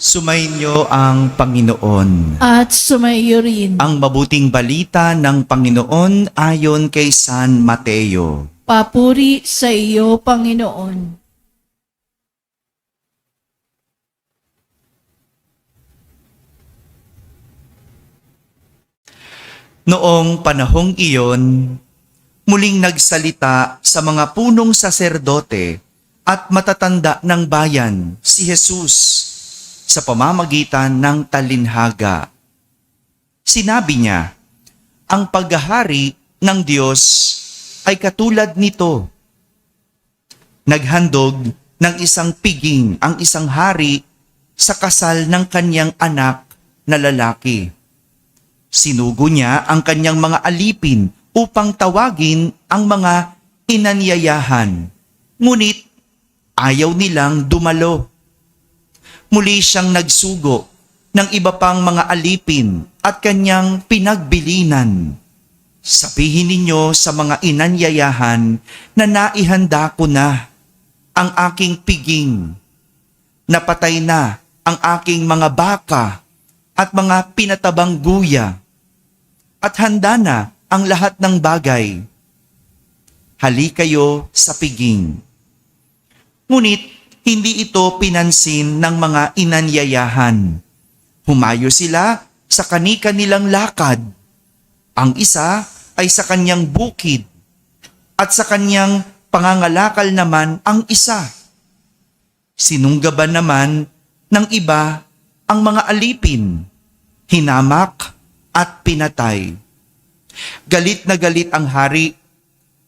Sumainyo ang Panginoon. At sumaiyo rin. Ang mabuting balita ng Panginoon ayon kay San Mateo. Papuri sa iyo, Panginoon. Noong panahong iyon, muling nagsalita sa mga punong saserdote at matatanda ng bayan si Jesus sa pamamagitan ng talinhaga. Sinabi niya, ang paghahari ng Diyos ay katulad nito. Naghandog ng isang piging ang isang hari sa kasal ng kanyang anak na lalaki. Sinugo niya ang kanyang mga alipin upang tawagin ang mga inanyayahan. Ngunit ayaw nilang dumalo. Muli siyang nagsugo ng iba pang mga alipin at kanyang pinagbilinan. Sabihin ninyo sa mga inanyayahan na naihanda ko na ang aking piging. Napatay na ang aking mga baka at mga pinatabang guya. At handa na ang lahat ng bagay. Hali kayo sa piging. Ngunit hindi ito pinansin ng mga inanyayahan. Humayo sila sa kani-kanilang lakad. Ang isa ay sa kanyang bukid at sa kanyang pangangalakal naman ang isa. Sinunggaban naman ng iba ang mga alipin, hinamak at pinatay. Galit na galit ang hari,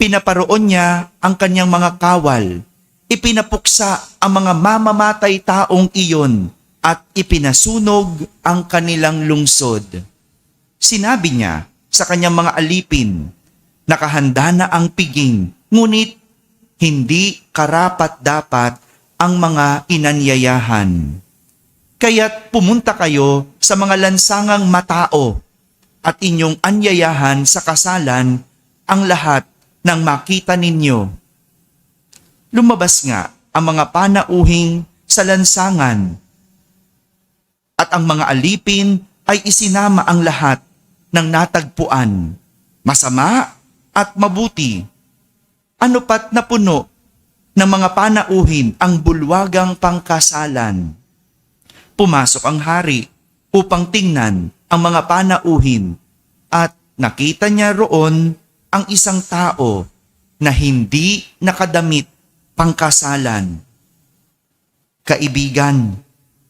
pinaparoon niya ang kanyang mga kawal, ipinapuksa ang mga mamamatay taong iyon at ipinasunog ang kanilang lungsod. Sinabi niya sa kanyang mga alipin, nakahanda na ang piging, ngunit hindi karapat-dapat ang mga inanyayahan. Kaya't pumunta kayo sa mga lansangang matao at inyong anyayahan sa kasalan ang lahat ng makita ninyo. Lumabas nga ang mga panauhing sa lansangan at ang mga alipin ay isinama ang lahat ng natagpuan, masama at mabuti. Ano pat napuno ng mga panauhin ang bulwagang pangkasalan. Pumasok ang hari upang tingnan ang mga panauhin at nakita niya roon ang isang tao na hindi nakadamit pangkasalan. Kaibigan,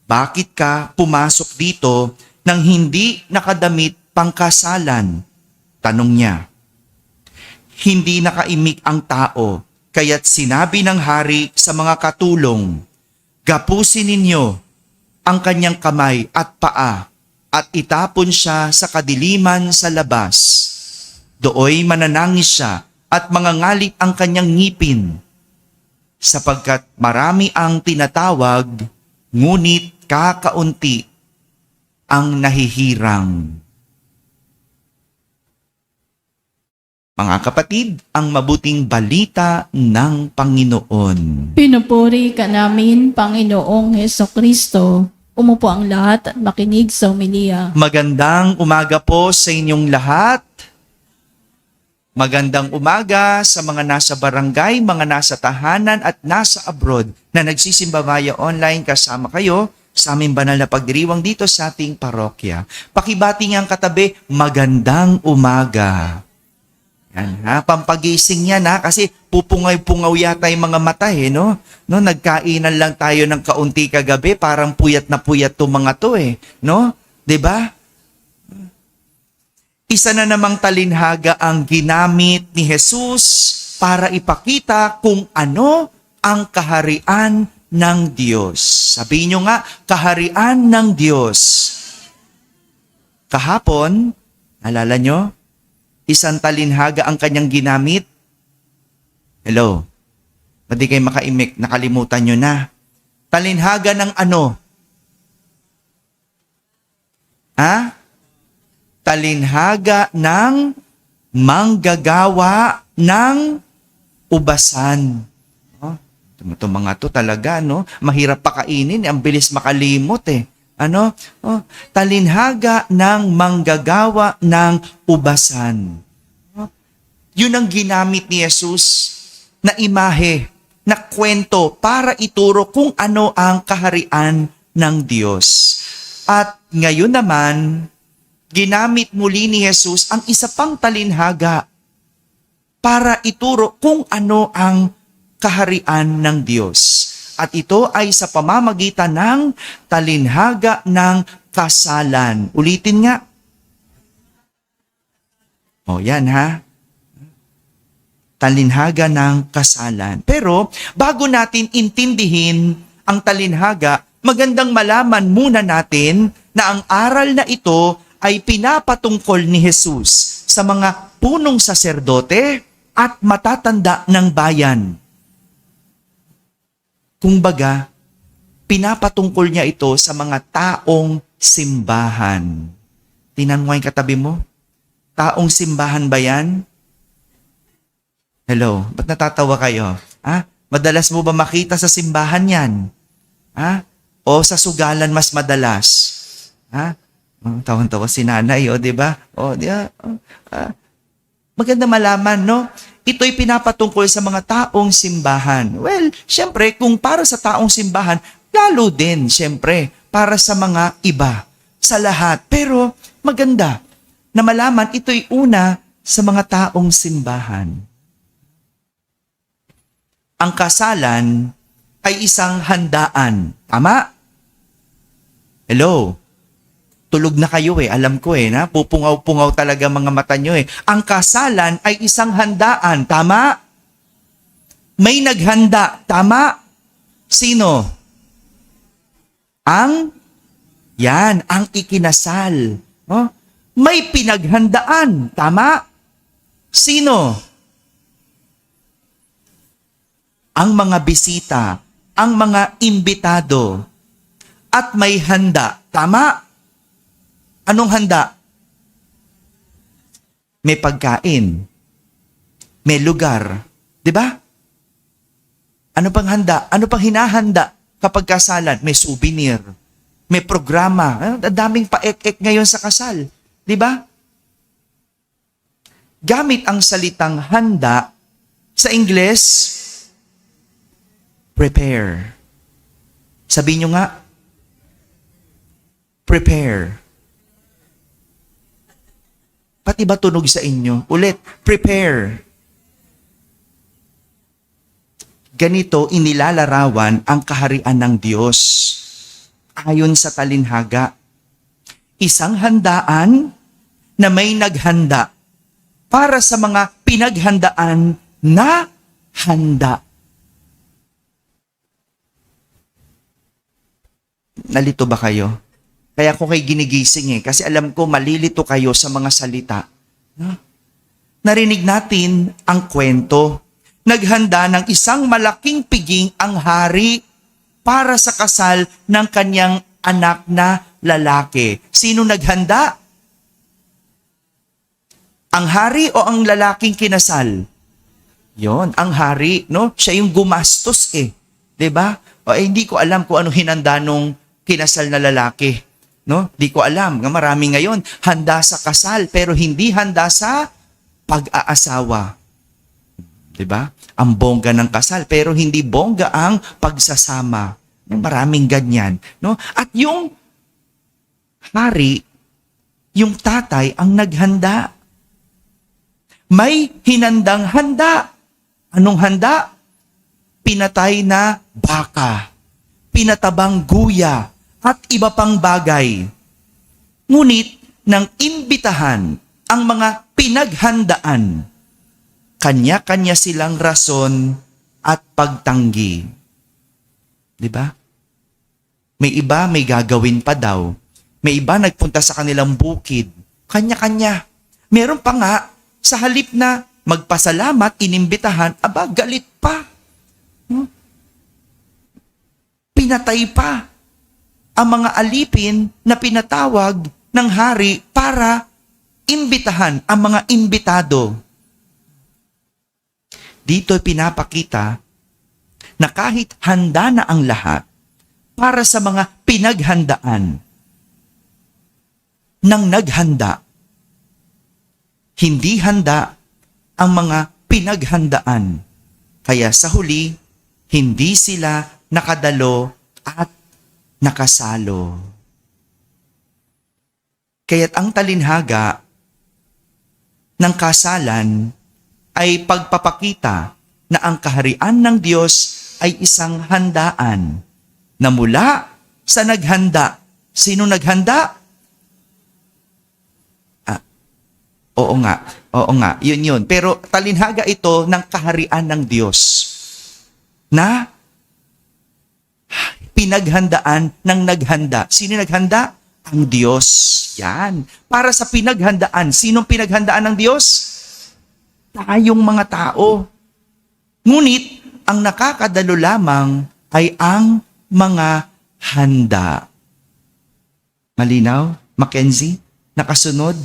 bakit ka pumasok dito nang hindi nakadamit pangkasalan? Tanong niya. Hindi nakaimik ang tao, kaya't sinabi ng hari sa mga katulong, gapusin ninyo ang kanyang kamay at paa at itapon siya sa kadiliman sa labas. Dooy mananangis siya at mangangalit ang kanyang ngipin, sapagkat marami ang tinatawag, ngunit kakaunti ang nahihirang. Mga kapatid, ang mabuting balita ng Panginoon. Pinupuri ka namin, Panginoong Hesukristo. Umupo ang lahat at makinig sa homilia. Magandang umaga po sa inyong lahat. Magandang umaga sa mga nasa barangay, mga nasa tahanan at nasa abroad na nagsisimba via online kasama kayo sa aming banal na pagdiriwang dito sa ating parokya. Pakibati nga ang katabi, magandang umaga. Yan ha, pampagising yan ha, kasi pupungay-pungaw yata yung mga mata no? Nagkainan lang tayo ng kaunti kagabi, parang puyat na puyat to mga to no? 'Di ba? Isa na namang talinhaga ang ginamit ni Jesus para ipakita kung ano ang kaharian ng Diyos. Sabihin nyo nga, kaharian ng Diyos. Kahapon, alala nyo, isang talinhaga ang kanyang ginamit. Hello? Ba't di kayo makaimik? Nakalimutan nyo na. Talinhaga ng ano? Ha? Talinhaga ng manggagawa ng ubasan. Ito mga to talaga, no? Mahirap pakainin, ang bilis makalimot Ano? Talinhaga ng manggagawa ng ubasan. Yun ang ginamit ni Jesus na imahe, na kwento para ituro kung ano ang kaharian ng Diyos. At ngayon naman, ginamit muli ni Jesus ang isa pang talinhaga para ituro kung ano ang kaharian ng Diyos. At ito ay sa pamamagitan ng talinhaga ng kasalan. Ulitin nga. Yan ha. Talinhaga ng kasalan. Pero bago natin intindihin ang talinhaga, magandang malaman muna natin na ang aral na ito ay pinapatungkol ni Jesus sa mga punong saserdote at matatanda ng bayan. Kumbaga, pinapatungkol niya ito sa mga taong simbahan. Tingnan mo yung katabi mo. Taong simbahan ba yan? Hello, ba't natatawa kayo? Madalas mo ba makita sa simbahan yan? O sa sugalan mas madalas? Tawan-tawa si nanay, di ba? Maganda malaman, no? Ito'y pinapatungkol sa mga taong simbahan. Well, syempre, kung para sa taong simbahan, lalo din, syempre, para sa mga iba, sa lahat. Pero maganda na malaman ito'y una sa mga taong simbahan. Ang kasalan ay isang handaan. Tama? Hello? Tulog na kayo alam ko na pupungaw-pungaw talaga mga mata nyo Ang kasalan ay isang handaan, tama? May naghanda, tama? Sino? Ang ikinasal. May pinaghandaan, tama? Sino? Ang mga bisita, ang mga imbitado, at may handa, tama? Anong handa? May pagkain. May lugar. 'Di ba? Ano pang handa? Ano pang hinahanda kapag kasalan? May souvenir. May programa. Daming paek-ek ngayon sa kasal. 'Di ba? Gamit ang salitang handa sa Ingles, prepare. Sabihin nyo nga, prepare. Pati ba tunog sa inyo? Ulit, prepare. Ganito inilalarawan ang kaharian ng Diyos. Ayon sa talinhaga, isang handaan na may naghanda para sa mga pinaghandaan na handa. Nalito ba kayo? Kaya ko kayo ginigising kasi alam ko malilito kayo sa mga salita. Narinig natin ang kwento. Naghanda ng isang malaking piging ang hari para sa kasal ng kanyang anak na lalaki. Sino naghanda? Ang hari o ang lalaking kinasal? Yon, ang hari, no? Siya yung gumastos 'di ba? Hindi ko alam kung ano hinanda nung kinasal na lalaki. No? Di ko alam. Marami ngayon handa sa kasal pero hindi handa sa pag-aasawa. 'Di ba? Ang bongga ng kasal pero hindi bongga ang pagsasama. Maraming ganyan, no? At yung hari, yung tatay ang naghanda. May hinandang handa. Anong handa? Pinatay na baka, pinatabang guya, at iba pang bagay. Ngunit nang imbitahan ang mga pinaghandaan, kanya-kanya silang rason at pagtanggi. 'Di ba? May iba may gagawin pa daw. May iba nagpunta sa kanilang bukid. Kanya-kanya. Meron pa nga sa halip na magpasalamat, inimbitahan, galit pa. Pinatay pa ang mga alipin na pinatawag ng hari para imbitahan ang mga imbitado. Dito pinapakita na kahit handa na ang lahat para sa mga pinaghandaan, ng naghanda. Hindi handa ang mga pinaghandaan. Kaya sa huli, hindi sila nakadalo at nakasalo. Kaya't ang talinhaga ng kasalan ay pagpapakita na ang kaharian ng Diyos ay isang handaan na mula sa naghanda. Sino naghanda? Oo nga, yun. Pero talinhaga ito ng kaharian ng Diyos na pinaghandaan ng naghanda. Sino naghanda? Ang Diyos. Yan. Para sa pinaghandaan. Sinong pinaghandaan ng Diyos? Tayong mga tao. Ngunit, ang nakakadalo lamang ay ang mga handa. Malinaw? Mackenzie? Nakasunod?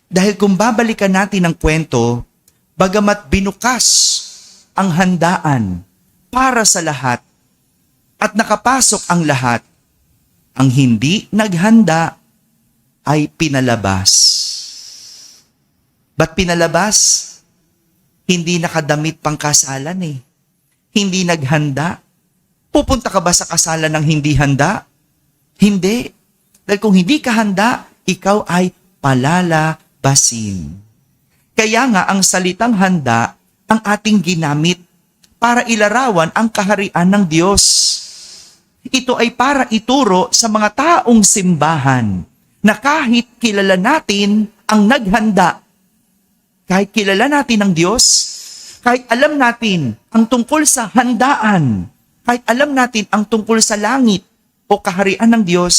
Dahil kung babalikan natin ang kwento, bagamat binukas ang handaan para sa lahat at nakapasok ang lahat, ang hindi naghanda ay pinalabas. Ba't pinalabas? Hindi nakadamit pang kasalan eh. Hindi naghanda. Pupunta ka ba sa kasalan ng hindi handa? Hindi. Dahil kung hindi ka handa, ikaw ay palalabasin. Kaya nga ang salitang handa ang ating ginamit para ilarawan ang kaharian ng Diyos. Ito ay para ituro sa mga taong simbahan na kahit kilala natin ang naghanda, kahit kilala natin ang Diyos, kahit alam natin ang tungkol sa handaan, kahit alam natin ang tungkol sa langit o kaharian ng Diyos,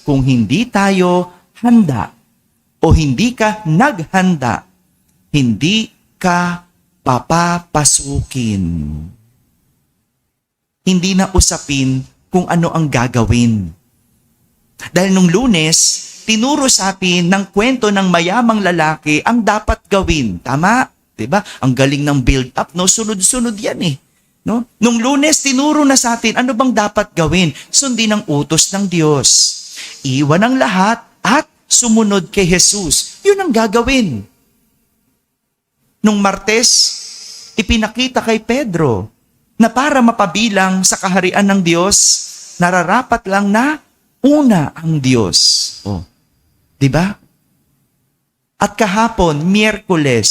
kung hindi tayo handa o hindi ka naghanda, hindi ka papapasukin. Hindi na usapin kung ano ang gagawin. Dahil nung Lunes, tinuro sa atin ng kwento ng mayamang lalaki ang dapat gawin. Tama? Diba? Ang galing ng build-up, no? Sunod-sunod yan eh. No? Nung Lunes, tinuro na sa atin ano bang dapat gawin. Sundin ang utos ng Diyos. Iwan ang lahat at sumunod kay Jesus. Yun ang gagawin. Nung Martes, ipinakita kay Pedro na para mapabilang sa kaharian ng Diyos, nararapat lang na una ang Diyos. Oh, 'di ba? At kahapon, Miyerkules,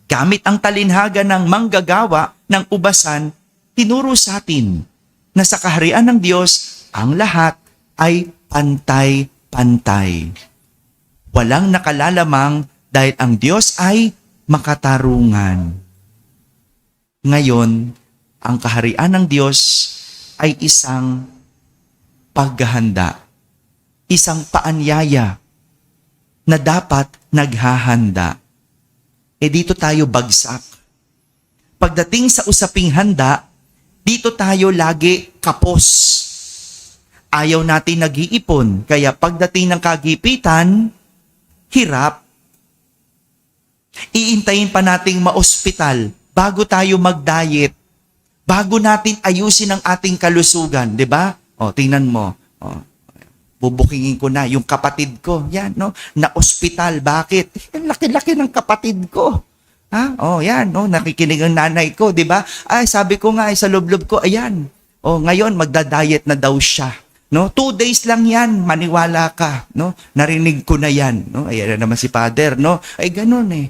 gamit ang talinhaga ng manggagawa ng ubasan, tinuro sa atin na sa kaharian ng Diyos, ang lahat ay pantay-pantay. Walang nakalalamang dahil ang Diyos ay makatarungan. Ngayon, ang kaharian ng Diyos ay isang paghahanda, isang paanyaya na dapat naghahanda. Dito tayo bagsak. Pagdating sa usaping handa, dito tayo lagi kapos. Ayaw natin nag-iipon, kaya pagdating ng kagipitan, hirap. Iintayin pa nating maospital bago tayo mag-diet, bago natin ayusin ang ating kalusugan, 'di ba? O, tingnan mo. O, bubukingin ko na yung kapatid ko. Yan, no? Na ospital. Bakit? Ang laki-laki ng kapatid ko. Ha? O, yan, no? Nakikinig ang nanay ko, 'di ba? Ay, sabi ko nga sa loob-loob ko, ayan. O, ngayon magda-diet na daw siya. No? 2 days lang yan, maniwala ka, no? Narinig ko na yan, no? Ayan na naman si Father, no? Ay ganun eh.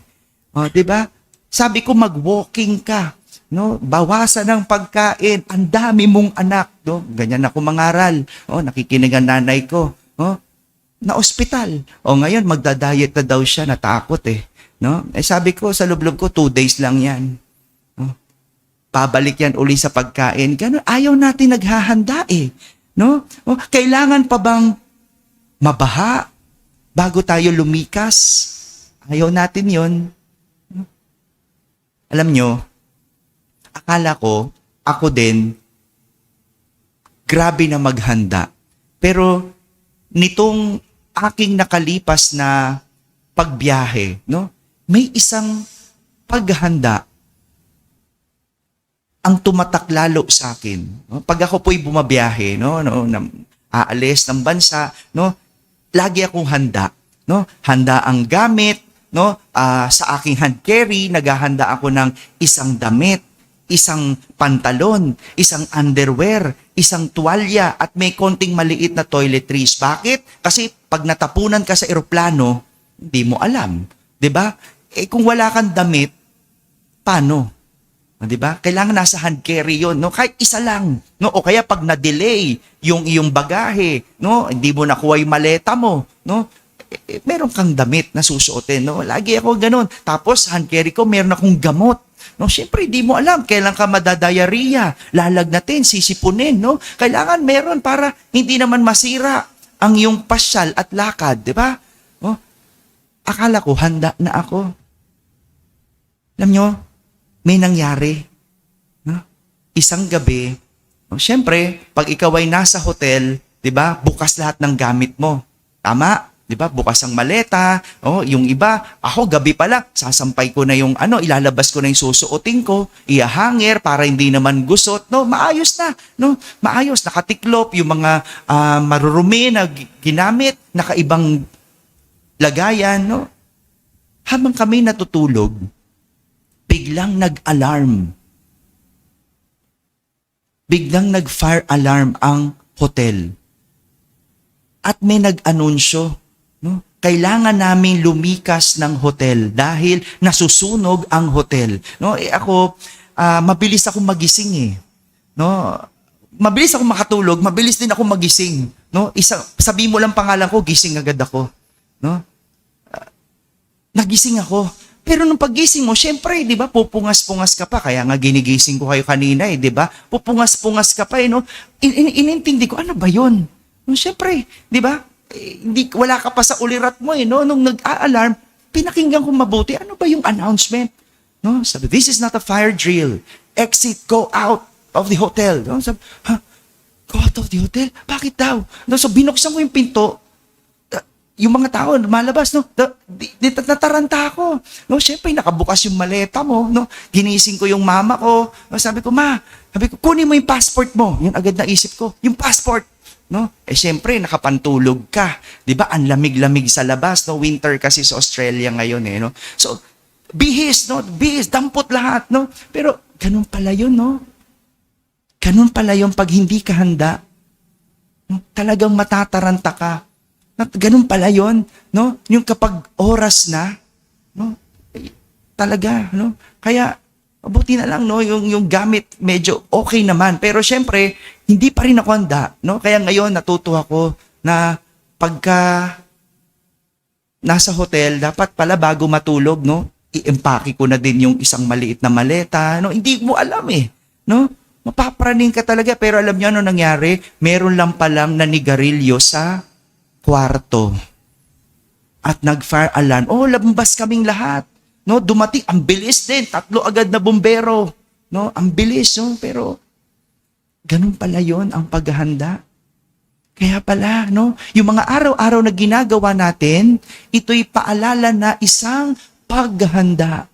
O, 'di ba? Sabi ko mag-walking ka, no? Bawasan ng pagkain, ang dami mong anak, no? Ganyan ako mangaral. O, nakikinig ang nanay ko, no? Na ospital. O, ngayon magda-diet na daw siya, natakot eh, no? Sabi ko sa loob-loob ko 2 days lang yan. No? Pabalik yan uli sa pagkain. Ganun, ayaw natin naghahanda eh. No? O, kailangan pa bang mabaha bago tayo lumikas? Ayaw natin yon. No? Alam nyo, akala ko, ako din, grabe na maghanda. Pero nitong aking nakalipas na pagbiyahe, no? May isang paghanda ang tumatak lalo sa akin. No? Pag ako po'y bumabiyahe, no? aalis ng bansa, no? Lagi akong handa, no? Handa ang gamit, no? Sa aking hand carry, naghahanda ako ng isang damit, isang pantalon, isang underwear, isang tuwalya, at may konting maliit na toiletries. Bakit? Kasi pag natapunan ka sa eroplano, hindi mo alam. 'Di ba? Kung wala kang damit, paano? 'Di ba? Kailangan nasa hand carry 'yon, no? Kahit isa lang, no? O kaya pag na-delay yung iyong bagahe, no? Hindi mo nakuha yung maleta mo, no? Meron kang damit na susuotin, no? Lagi ako ganoon. Tapos hand carry ko, meron akong gamot. No, syempre di mo alam kailan ka madadayariya, lalagnatin, sisipunin, no? Kailangan meron para hindi naman masira ang iyong pasyal at lakad, 'di ba? Oh, akala ko handa na ako. Alam nyo, may nangyari. No? Isang gabi, no? Syempre, pag ikaw ay nasa hotel, 'di ba? Bukas lahat ng gamit mo. Tama? 'Di ba? Bukas ang maleta. Oh, yung iba, ako gabi pa lang, sasampay ko na yung ilalabas ko na yung susuotin ko, ihahanger para hindi naman gusot, no? Maayos na, no? Maayos, nakatiklop yung mga marurumi na ginamit, nakaibang lagayan, no? Habang kami natutulog, biglang nag-alarm. Biglang nag-fire alarm ang hotel. At may nag-anunsyo, no? Kailangan naming lumikas ng hotel dahil nasusunog ang hotel. No? Ako, mabilis ako magising eh. No? Mabilis ako makatulog, mabilis din ako magising. No? Sabi mo lang pangalan ko, gising agad ako. No? Nagising ako. Pero nung paggising mo, syempre, 'di ba? Pupungas-pungas ka pa. Kaya nga ginigising ko kayo kanina, 'di ba? Pupungas-pungas ka pa no. Inintindi ko, ano ba 'yon? No, syempre, 'di ba? Wala ka pa sa ulirat mo no. Nung nag-a-alarm, pinakinggan ko mabuti. Ano ba yung announcement? No? Sabi, this is not a fire drill. Exit, go out of the hotel. No? Sabi, go out of the hotel? Bakit daw? No? So binuksan ko yung pinto. Yung mga tao malabas, no? Nataranta ako. No, syempre nakabukas yung maleta mo, no? Ginising ko yung mama ko. No? Sabi ko, kunin mo yung passport mo. Yun agad na isip ko, yung passport. No? Syempre nakapantulog ka. 'Di ba? Ang lamig-lamig sa labas, no? Winter kasi sa Australia ngayon no? So, bihis, no? Bihis, dampot lahat, no? Pero ganun pala 'yun, no? Ganun pala 'yung pag hindi ka handa. No? Talagang matataranta ka. Ganun pala 'yun, no? Yung kapag oras na, no? Talaga, no? Kaya mabuti na lang, no? Yung gamit medyo okay naman. Pero syempre, hindi pa rin ako handa, no? Kaya ngayon natuto ako na pagka nasa hotel, dapat pala bago matulog, no? I-empake ko na din yung isang maliit na maleta, no? Hindi mo alam no? Mapapraning ka talaga. Pero alam niyo ano nangyari? Meron lang palang nanigarilyo sa kwarto. At nag-fire alarm. Oh, labas kaming lahat. No, dumating, ang bilis din, 3 agad na bumbero. No, ang bilis, no? Pero ganun pala 'yon ang paghahanda. Kaya pala, no, yung mga araw-araw na ginagawa natin, ito'y paalala na isang paghahanda.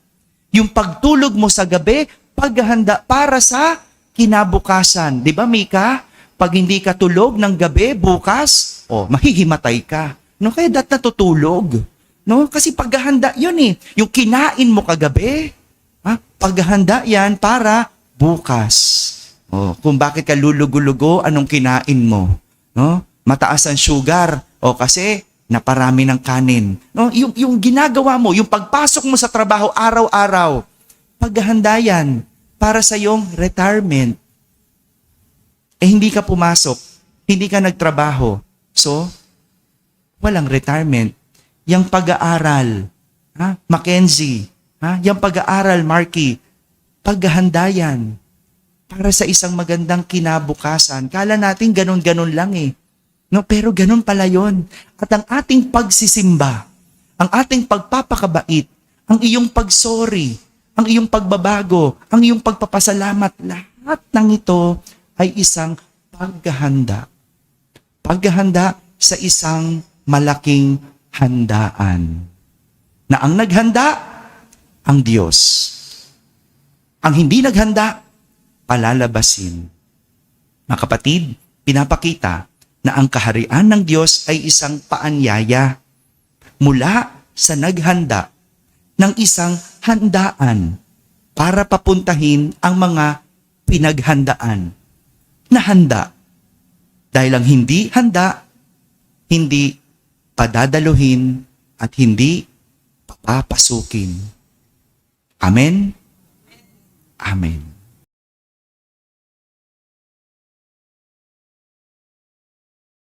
Yung pagtulog mo sa gabi, paghahanda para sa kinabukasan. 'Di ba, Mika? Pag hindi ka tulog ng gabi, bukas, mahihimatay ka. No, kaya natutulog. No? Kasi paghahanda yun Yung kinain mo kagabi, paghahanda yan para bukas. Kung bakit ka lulugo-lugo, anong kinain mo? No? Mataas ang sugar. Kasi naparami ng kanin. No? Yung ginagawa mo, yung pagpasok mo sa trabaho araw-araw, paghahanda yan para sa iyong retirement. Hindi ka pumasok, hindi ka nagtrabaho. So, walang retirement. Yang pag-aaral, Mackenzie, yang pag-aaral, Marky, paghahanda yan para sa isang magandang kinabukasan. Kala natin ganun-ganun lang no? Pero ganun pala yun. At ang ating pagsisimba, ang ating pagpapakabait, ang iyong pagsorry, ang iyong pagbabago, ang iyong pagpapasalamat, lahat ng ito ay isang paghahanda. Paghahanda sa isang malaking handaan. Na ang naghanda, ang Diyos. Ang hindi naghanda, palalabasin. Mga kapatid, pinapakita na ang kaharian ng Diyos ay isang paanyaya mula sa naghanda ng isang handaan para papuntahin ang mga pinaghandaan na handa. Dahil ang hindi handa, hindi padadaluhin at hindi papapasukin. Amen? Amen.